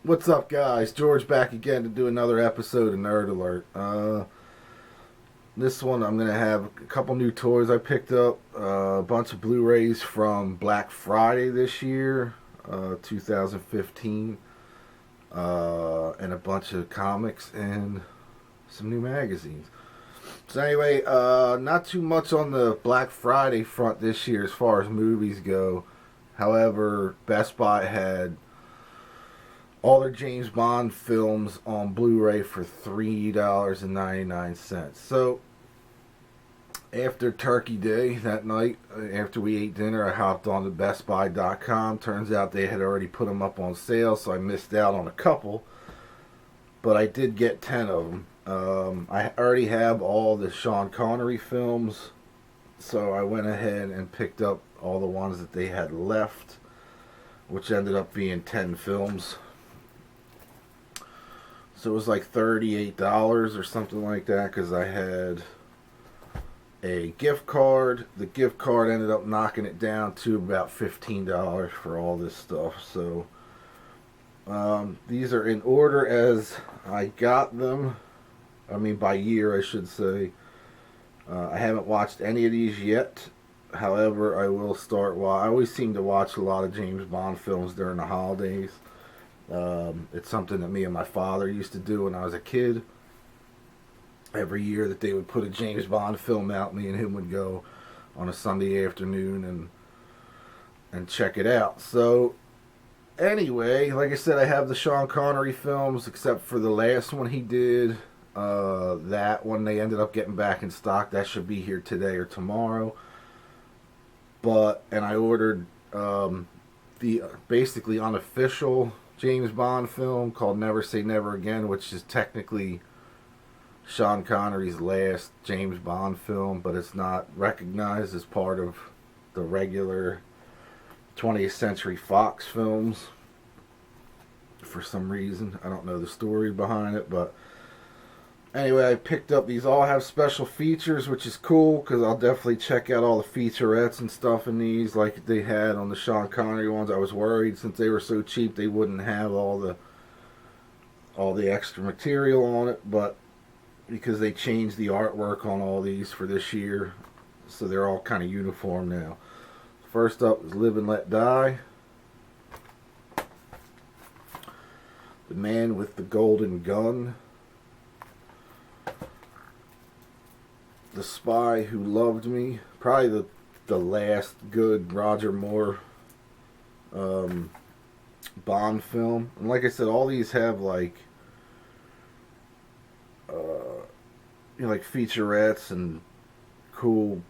What's up, guys? George back again to do another episode of Nerd Alert. This one I'm gonna have a couple new toys I picked up, a bunch of Blu-rays from Black Friday this year, 2015, and a bunch of comics and some new magazines. So anyway, not too much on the Black Friday front this year as far as movies go. However, Best Buy had all their James Bond films on Blu-ray for $3.99. So after Turkey Day that night, after we ate dinner, I hopped on to BestBuy.com. Turns out they had already put them up on sale, so I missed out on a couple. But I did get 10 of them. I already have all the Sean Connery films, so I went ahead and picked up all the ones that they had left, which ended up being 10 films. So it was like $38 or something like that because I had a gift card. The gift card ended up knocking it down to about $15 for all this stuff. So these are in order as I got them. I mean, by year, I should say. I haven't watched any of these yet. However, I will start. Well, I always seem to watch a lot of James Bond films during the holidays. It's something that me and my father used to do when I was a kid. Every year that they would put a James Bond film out, me and him would go on a Sunday afternoon and check it out. So anyway, like I said, I have the Sean Connery films except for the last one he did. That one they ended up getting back in stock. That should be here today or tomorrow. And I ordered the basically unofficial James Bond film called Never Say Never Again, which is technically Sean Connery's last James Bond film, but it's not recognized as part of the regular 20th Century Fox films for some reason. I don't know the story behind it, but anyway, I picked up these. All have special features, which is cool because I'll definitely check out all the featurettes and stuff in these like they had on the Sean Connery ones. I was worried since they were so cheap they wouldn't have all the extra material on it, but because they changed the artwork on all these for this year, so they're all kind of uniform now. First up is Live and Let Die. The Man with the Golden Gun. The Spy Who Loved Me. Probably the last good Roger Moore Bond film. And like I said, all these have like like featurettes and cool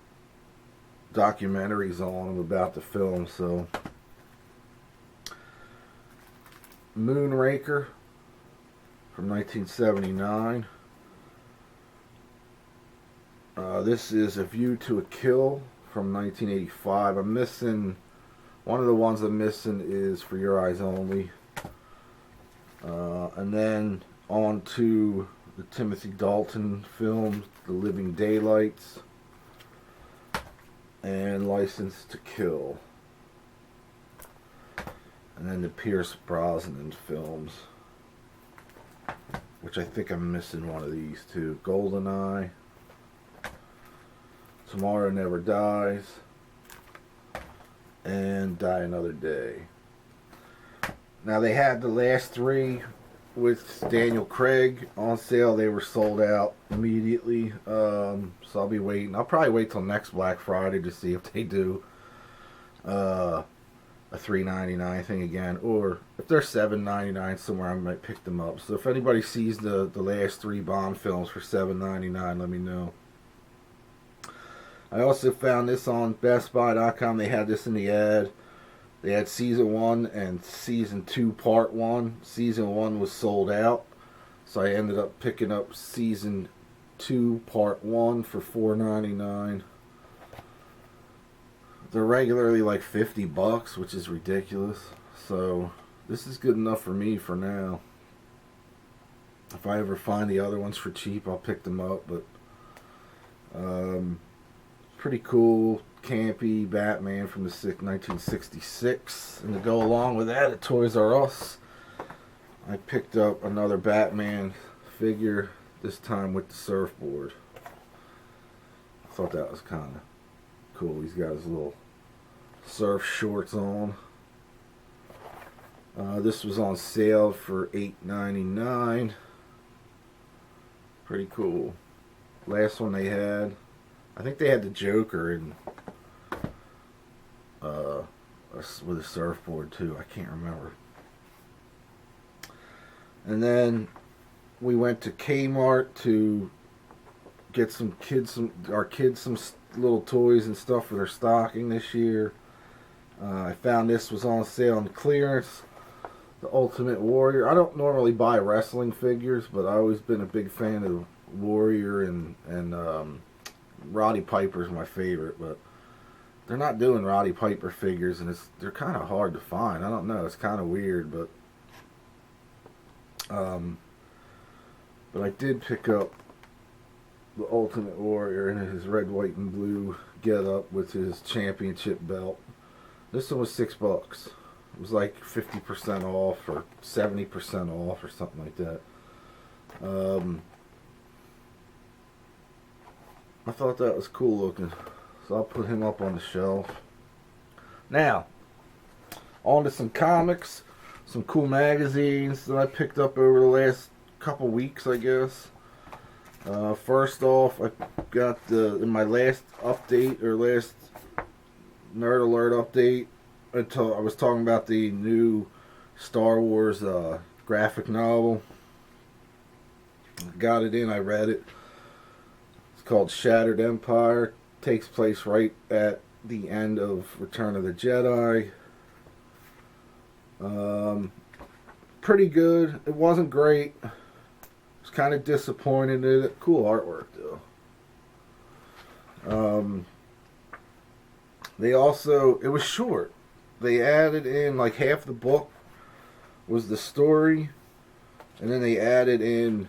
documentaries on them about the film. So Moonraker from 1979. This is A View to a Kill from 1985. I'm missing one of the ones I'm missing is For Your Eyes Only. And then on to the Timothy Dalton films, The Living Daylights and License to Kill. And then the Pierce Brosnan films, which I think I'm missing one of these too. GoldenEye, Tomorrow Never Dies, and Die Another Day. Now they had the last three with Daniel Craig on sale. They were sold out immediately, so I'll be waiting. I'll probably wait till next Black Friday to see if they do a $3.99 thing again, or if they're $7.99 somewhere, I might pick them up. So if anybody sees the last three Bond films for $7.99, let me know. I also found this on BestBuy.com. They had this in the ad. They had Season 1 and Season 2 Part 1. Season 1 was sold out, so I ended up picking up Season 2 Part 1 for $4.99. They're regularly like $50, which is ridiculous. So this is good enough for me for now. If I ever find the other ones for cheap, I'll pick them up. But pretty cool, campy Batman from the 1966. And to go along with that, at Toys R Us, I picked up another Batman figure, this time with the surfboard. I thought that was kind of cool. He's got his little surf shorts on. This was on sale for $8.99. Pretty cool. Last one they had, I think they had the Joker in with a surfboard too. I can't remember. And then we went to Kmart to get our kids some little toys and stuff for their stocking this year. I found this was on sale on clearance. The Ultimate Warrior. I don't normally buy wrestling figures, but I've always been a big fan of Warrior, and Roddy Piper's my favorite, but they're not doing Roddy Piper figures, and they're kind of hard to find. I don't know, it's kind of weird, but I did pick up the Ultimate Warrior in his red, white, and blue get-up with his championship belt. This one was $6. It was like 50% off or 70% off or something like that. I thought that was cool looking, so I'll put him up on the shelf. Now, on to some comics, some cool magazines that I picked up over the last couple weeks, I guess. First off, I got in my last update, or last Nerd Alert update, I was talking about the new Star Wars graphic novel. Got it in, I read it. It's called Shattered Empire. Takes place right at the end of Return of the Jedi. Pretty good. It wasn't great. I was kind of disappointed in it. Cool artwork though. It was short. They added in, like, half the book was the story, and then they added in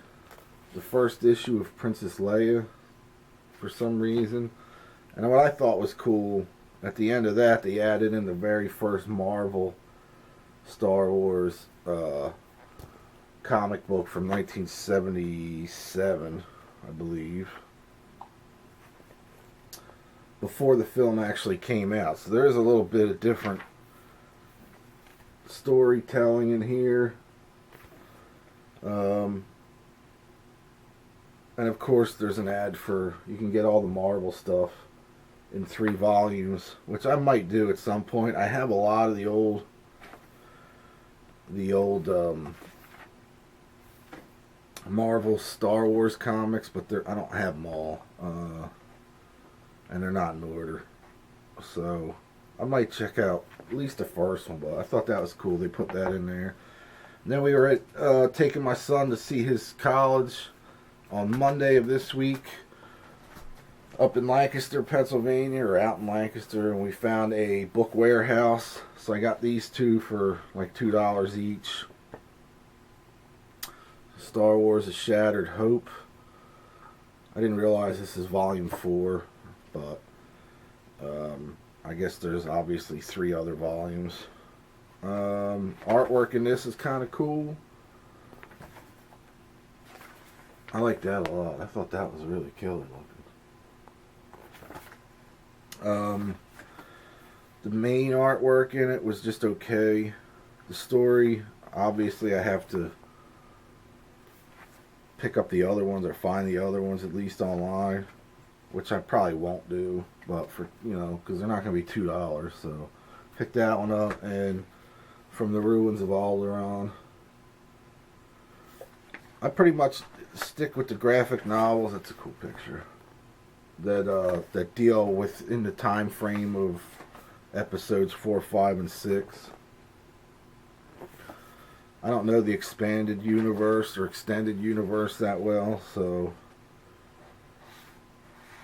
the first issue of Princess Leia for some reason. And what I thought was cool, at the end of that, they added in the very first Marvel Star Wars comic book from 1977, I believe, before the film actually came out. So there's a little bit of different storytelling in here. And of course there's an ad for, you can get all the Marvel stuff in 3 volumes, which I might do at some point. I have a lot of the old Marvel Star Wars comics, but I don't have them all, and they're not in order, so I might check out at least the first one. But I thought that was cool, they put that in there. And then we were taking my son to see his college on Monday of this week up in Lancaster, Pennsylvania, or out in Lancaster, and we found a book warehouse. So I got these two for like $2 each. Star Wars: A Shattered Hope. I didn't realize this is volume 4, but I guess there's obviously 3 other volumes. Artwork in this is kind of cool. I like that a lot. I thought that was really killer looking. The main artwork in it was just okay. The story, obviously I have to pick up the other ones or find the other ones at least online, which I probably won't do, but for, you know, because they're not going to be $2, so pick that one up. And From the Ruins of Alderaan, I pretty much stick with the graphic novels. That's a cool picture. That deal within the time frame of episodes 4, 5, and 6. I don't know the expanded universe or extended universe that well, so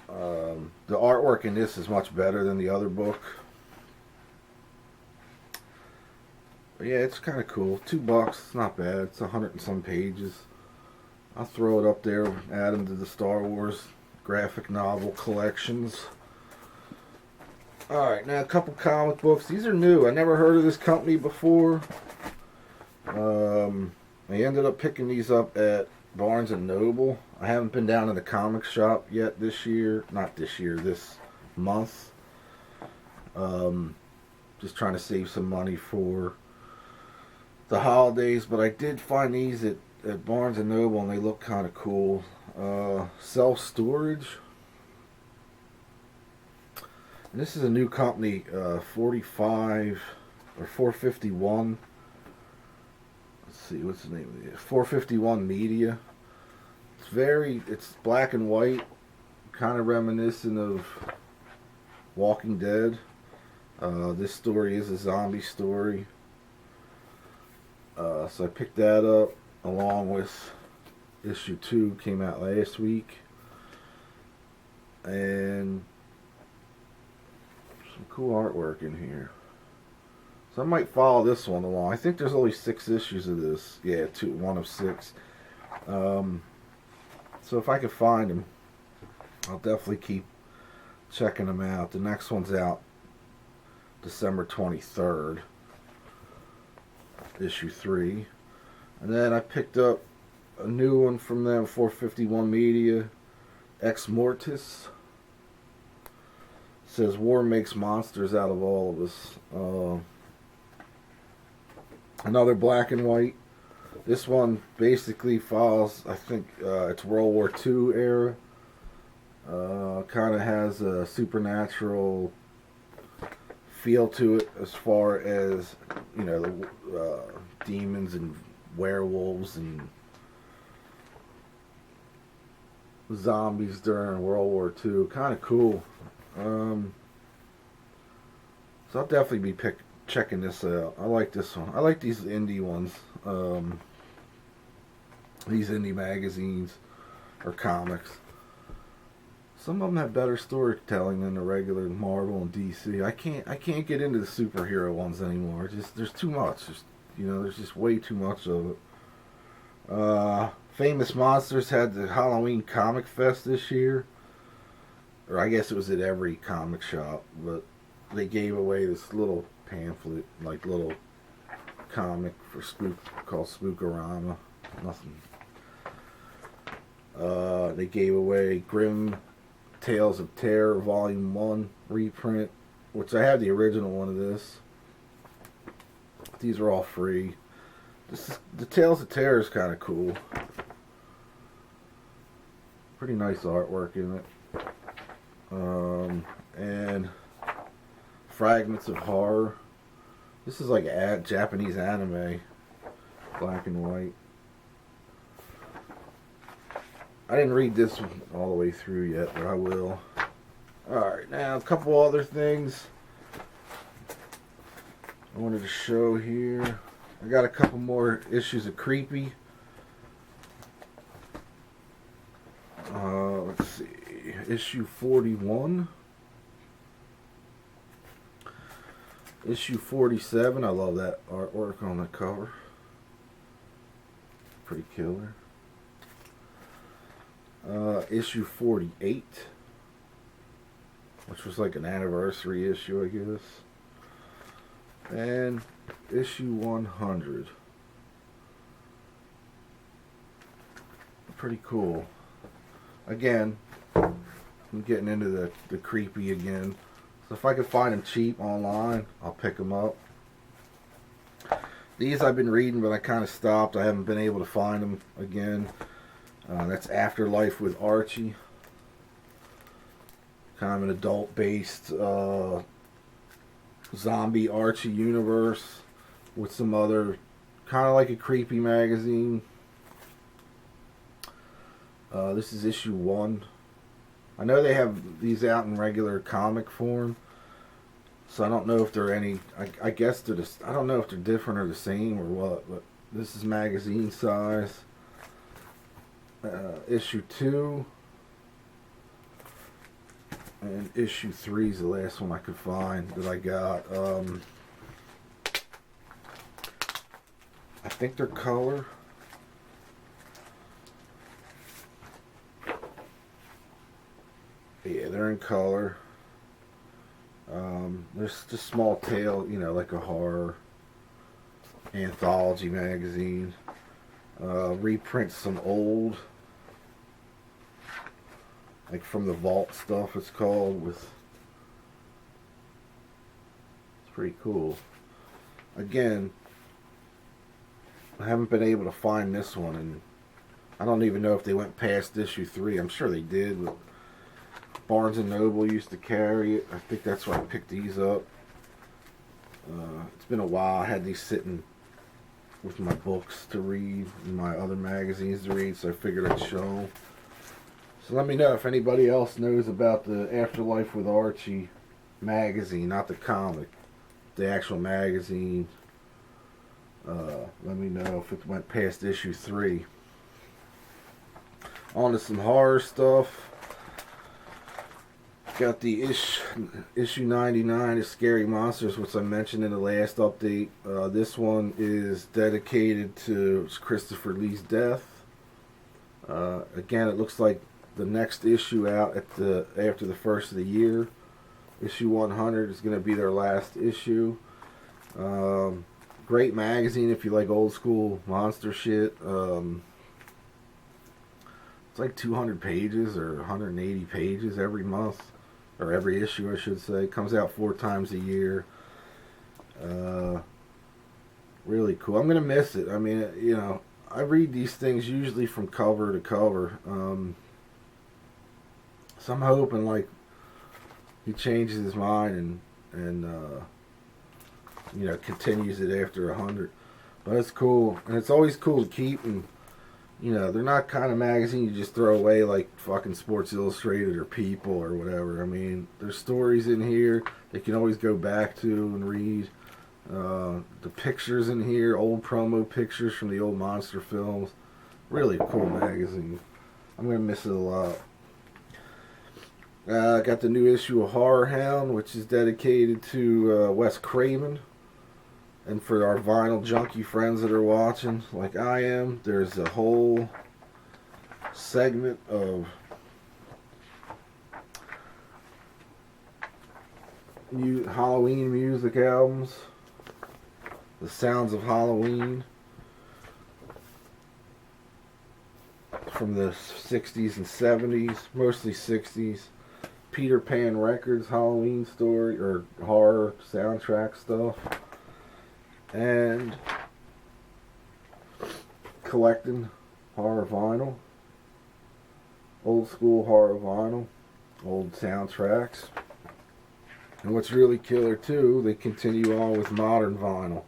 the artwork in this is much better than the other book. But yeah, it's kind of cool. $2, it's not bad. It's 100 and some pages. I'll throw it up there, add them to the Star Wars graphic novel collections. Alright, now a couple comic books. These are new. I never heard of this company before. I ended up picking these up at Barnes and Noble. I haven't been down in the comic shop yet this year. Not this year, this month. Just trying to save some money for the holidays. But I did find these at Barnes and Noble, and they look kind of cool. Self-storage. And this is a new company, 45 or 451. Let's see, what's the name of it? 451 Media. It's black and white, kind of reminiscent of Walking Dead. This story is a zombie story. So I picked that up along with issue 2, came out last week. And some cool artwork in here. So I might follow this one along. I think there's only 6 issues of this. Yeah, 1 of 6. So if I could find them, I'll definitely keep checking them out. The next one's out December 23rd, issue 3. And then I picked up a new one from them, 451 Media, Ex Mortis. It says war makes monsters out of all of us. Another black and white. This one basically follows, I think it's World War II era. Kind of has a supernatural feel to it as far as, you know, the demons and werewolves and zombies during World War II. Kind of cool. So I'll definitely be checking this out. I like this one. I like these indie ones. These indie magazines or comics. Some of them have better storytelling than the regular Marvel and DC. I can't get into the superhero ones anymore. There's too much. There's just way too much of it. Famous Monsters had the Halloween Comic Fest this year. Or I guess it was at every comic shop, but they gave away this little pamphlet, like little comic for called Spookorama. Nothing. They gave away Grim Tales of Terror Volume 1 reprint, which I have the original one of this. These are all free. The Tales of Terror is kind of cool. Pretty nice artwork in it. And Fragments of Horror. This is like a Japanese anime, black and white. I didn't read this one all the way through yet, but I will. Alright, now a couple other things I wanted to show here. I got a couple more issues of Creepy. Let's see. Issue 41. Issue 47. I love that artwork on the cover. Pretty killer. Issue 48, which was like an anniversary issue, I guess. And issue 100. Pretty cool. Again, I'm getting into the creepy again. So if I can find them cheap online, I'll pick them up. These I've been reading, but I kind of stopped. I haven't been able to find them again. That's Afterlife with Archie. Kind of an adult-based zombie Archie universe with some other, kind of like a creepy magazine. This is issue 1. I know they have these out in regular comic form, so I don't know if they're any. I guess they're just. I don't know if they're different or the same or what. But this is magazine size. Issue 2 and issue 3 is the last one I could find that I got. I think they're color. Yeah, they're in color. There's just small tale, like a horror anthology magazine. Reprints some old, like from the vault stuff it's called, with, it's pretty cool. Again, I haven't been able to find this one, and I don't even know if they went past issue 3. I'm sure they did, but Barnes & Noble used to carry it. I think that's why I picked these up. It's been a while. I had these sitting with my books to read and my other magazines to read, so I figured I'd show them. So let me know if anybody else knows about the Afterlife with Archie magazine, not the comic, the actual magazine. Let me know if it went past issue 3. On to some horror stuff. Got the issue 99 of Scary Monsters, which I mentioned in the last update. This one is dedicated to Christopher Lee's death. Again, it looks like the next issue out after the first of the year. Issue 100 is going to be their last issue. Great magazine if you like old school monster shit. It's like 200 pages or 180 pages every month. Or every issue, I should say. Comes out 4 times a year. Really cool. I'm going to miss it. I mean, you know, I read these things usually from cover to cover. So I'm hoping, like, he changes his mind and you know, continues it after 100. But it's cool. And it's always cool to keep. And, you know, they're not kind of magazine you just throw away like fucking Sports Illustrated or People or whatever. I mean, there's stories in here they can always go back to and read. The pictures in here, old promo pictures from the old monster films. Really cool magazine. I'm going to miss it a lot. Got the new issue of Horror Hound, which is dedicated to Wes Craven. And for our vinyl junkie friends that are watching, like I am, there's a whole segment of Halloween music albums. The Sounds of Halloween. From the 60s and 70s, mostly 60s. Peter Pan Records, Halloween story, or horror soundtrack stuff. And collecting horror vinyl, old school horror vinyl, old soundtracks. And what's really killer too, they continue on with modern vinyl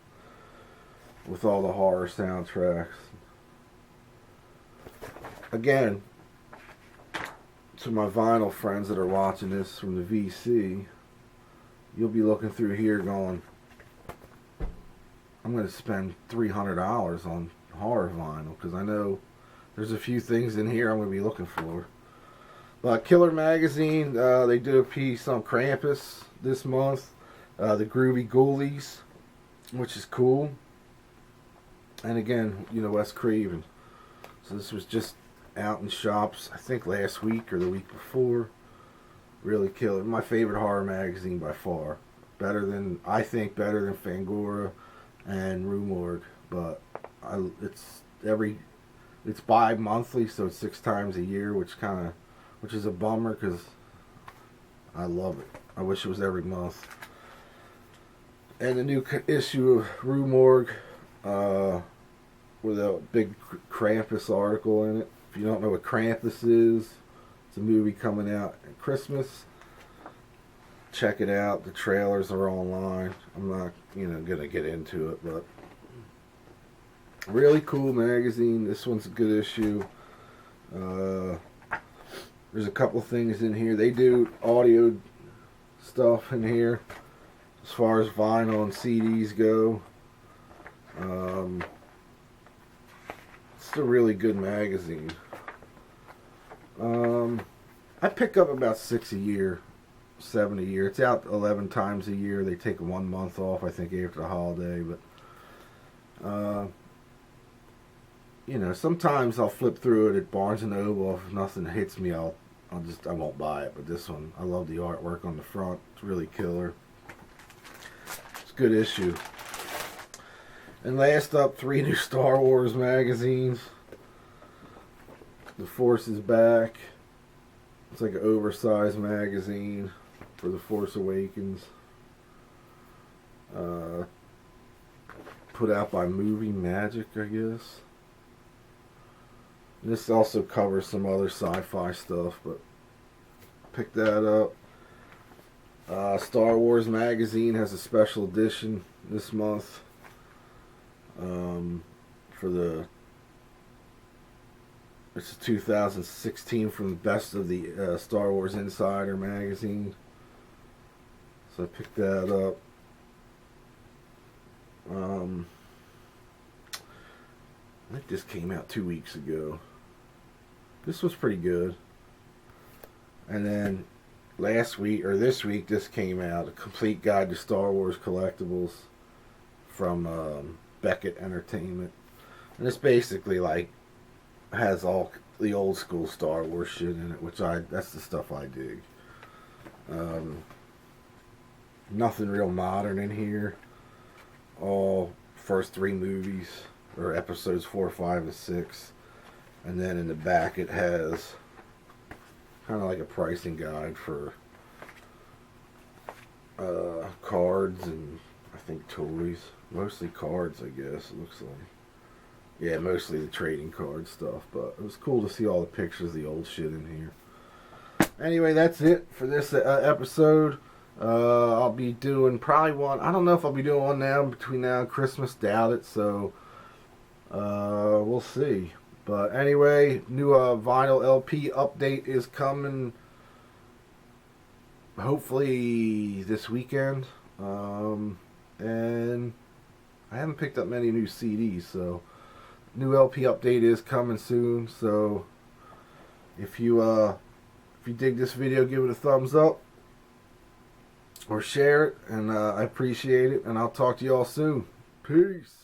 with all the horror soundtracks. Again, to my vinyl friends that are watching this from the VC, you'll be looking through here going, I'm going to spend $300 on horror vinyl, because I know there's a few things in here I'm going to be looking for. But Killer Magazine, they did a piece on Krampus this month, the Groovy Ghoulies, which is cool. And again, you know, Wes Craven. So this was just out in shops, I think last week or the week before. Really killer. My favorite horror magazine by far. I think better than Fangoria and Rue Morgue, but it's bi-monthly, so it's 6 times a year, which is a bummer because I love it. I wish it was every month. And the new issue of Rue Morgue with a big Krampus article in it. If you don't know what Krampus is, it's a movie coming out at Christmas. Check it out. The trailers are online. I'm not, gonna get into it, but really cool magazine. This one's a good issue. There's a couple things in here. They do audio stuff in here as far as vinyl and CDs go. It's a really good magazine. I pick up about 6 a year, 7 a year. It's out 11 times a year. They take 1 month off, I think, after the holiday. But sometimes I'll flip through it at Barnes & Noble. If nothing hits me, I won't buy it. But this one, I love the artwork on the front. It's really killer. It's a good issue. And last up, 3 new Star Wars magazines. The Force is Back. It's like an oversized magazine for The Force Awakens. Put out by Movie Magic, I guess. This also covers some other sci-fi stuff, but pick that up. Star Wars Magazine has a special edition this month it's a 2016 from the Best of the Star Wars Insider magazine. So I picked that up. I think this came out 2 weeks ago. This was pretty good. And then this week, this came out, A Complete Guide to Star Wars Collectibles from Beckett Entertainment. And it's basically like has all the old school Star Wars shit in it, that's the stuff I dig. Nothing real modern in here. All first 3 movies, or episodes 4, 5, and 6. And then in the back it has kind of like a pricing guide for cards and I think toys. Mostly cards, I guess, it looks like. Yeah, mostly the trading card stuff, but it was cool to see all the pictures of the old shit in here. Anyway, that's it for this episode. I'll be doing probably one. I don't know if I'll be doing one now between now and Christmas. Doubt it, so we'll see. But anyway, new vinyl LP update is coming hopefully this weekend. And I haven't picked up many new CDs, so new LP update is coming soon. So if you dig this video, give it a thumbs up or share it, and I appreciate it. And I'll talk to you all soon. Peace.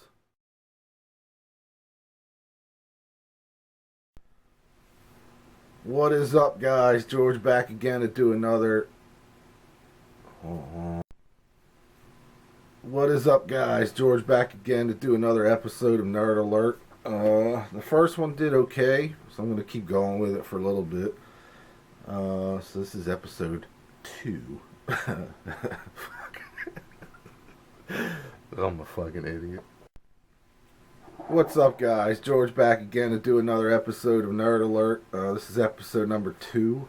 What is up, guys? George back again to do another. What is up, guys? George back again to do another episode of Nerd Alert. The first one did okay, so I'm going to keep going with it for a little bit. So this is episode 2. I'm a fucking idiot. What's up, guys? George back again to do another episode of Nerd Alert. This is episode number 2.